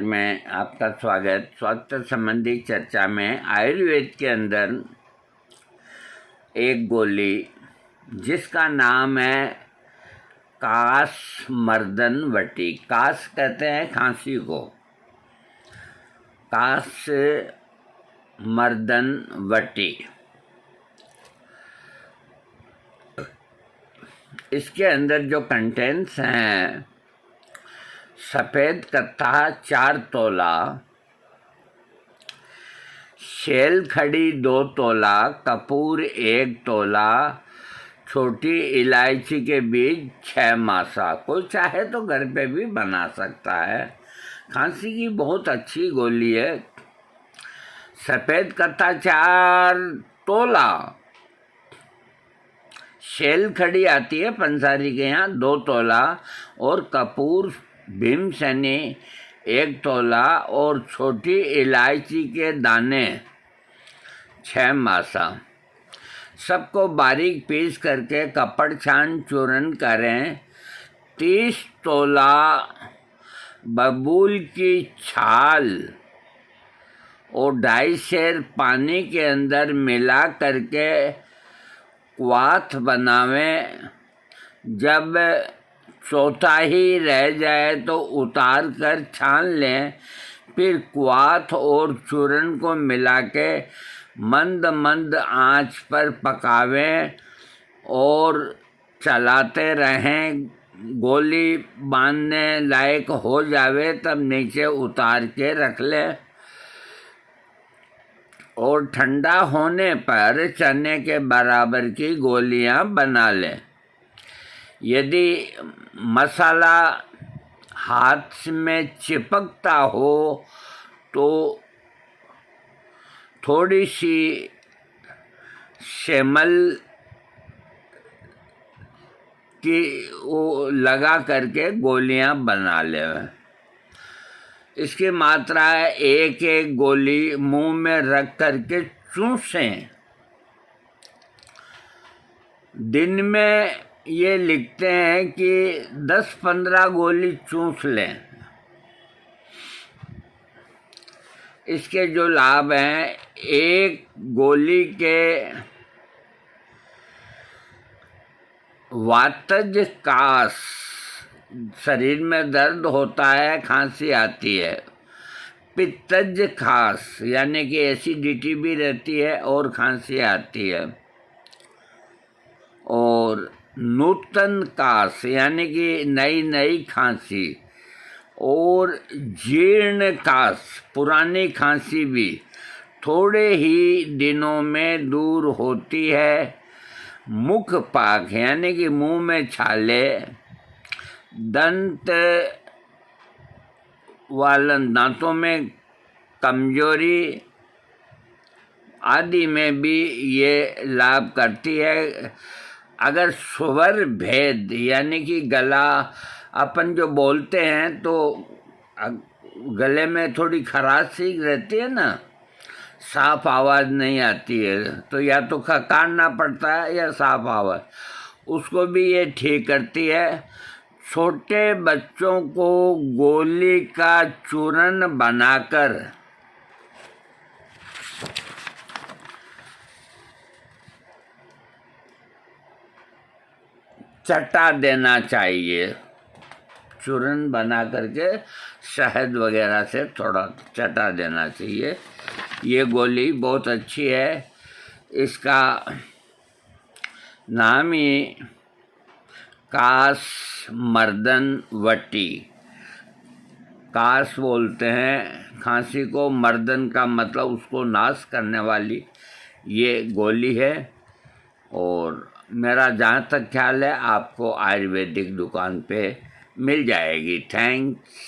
में आपका स्वागत। स्वास्थ्य संबंधी चर्चा में आयुर्वेद के अंदर एक गोली जिसका नाम है कासमर्दनवटी। कास कहते हैं खांसी को, कासमर्दनवटी। इसके अंदर जो कंटेंट्स हैं, सफ़ेद कत्था 4 तोला, शेल खड़ी 2 तोला, कपूर 1 तोला, छोटी इलायची के बीज 6 मासा। कोई चाहे तो घर पे भी बना सकता है। खांसी की बहुत अच्छी गोली है। सफ़ेद कत्था 4 तोला, शेल खड़ी आती है पंसारी के यहाँ 2 तोला, और कपूर भीमसेनी 1 तोला, और छोटी इलायची के दाने 6 मासा। सबको बारीक पीस करके कपड़ छान चूर्ण करें। 30 तोला बबूल की छाल और 2.5 सेर पानी के अंदर मिला करके क्वाथ बनावें। जब चौथाई रह जाए तो उतार कर छान लें। फिर क्वाथ और चूर्ण को मिला के मंद मंद आंच पर पकावें और चलाते रहें। गोली बांधने लायक हो जावे तब नीचे उतार के रख लें और ठंडा होने पर चने के बराबर की गोलियां बना लें। यदि मसाला हाथ में चिपकता हो तो थोड़ी सी शेमल की वो लगा करके गोलियां बना लें। इसकी मात्रा है 1-1 गोली मुंह में रख करके चूसें। दिन में ये लिखते हैं कि 10-15 गोली चूस लें। इसके जो लाभ हैं, 1 गोली के वातज कास, शरीर में दर्द होता है, खांसी आती है। पित्तज खास यानी कि एसिडिटी भी रहती है और खांसी आती है। और नूतन कास यानी कि नई नई खांसी। और जीर्ण कास, पुरानी खांसी भी थोड़े ही दिनों में दूर होती है। मुख पाक यानी कि मुंह में छाले, दंत वालन, दांतों में कमजोरी आदि में भी ये लाभ करती है। अगर स्वर भेद यानी कि गला, अपन जो बोलते हैं तो गले में थोड़ी खराश सी रहती है ना, साफ आवाज़ नहीं आती है, तो या तो खकारना पड़ता है या साफ आवाज़, उसको भी ये ठीक करती है। छोटे बच्चों को गोली का चूर्ण बनाकर चटा देना चाहिए। चूर्ण बना करके शहद वगैरह से थोड़ा चटा देना चाहिए। ये गोली बहुत अच्छी है। इसका नाम ही कासमर्दनवटी। कास बोलते हैं खांसी को, मर्दन का मतलब उसको नाश करने वाली ये गोली है। और मेरा जहाँ तक ख्याल है आपको आयुर्वेदिक दुकान पे मिल जाएगी। थैंक्स।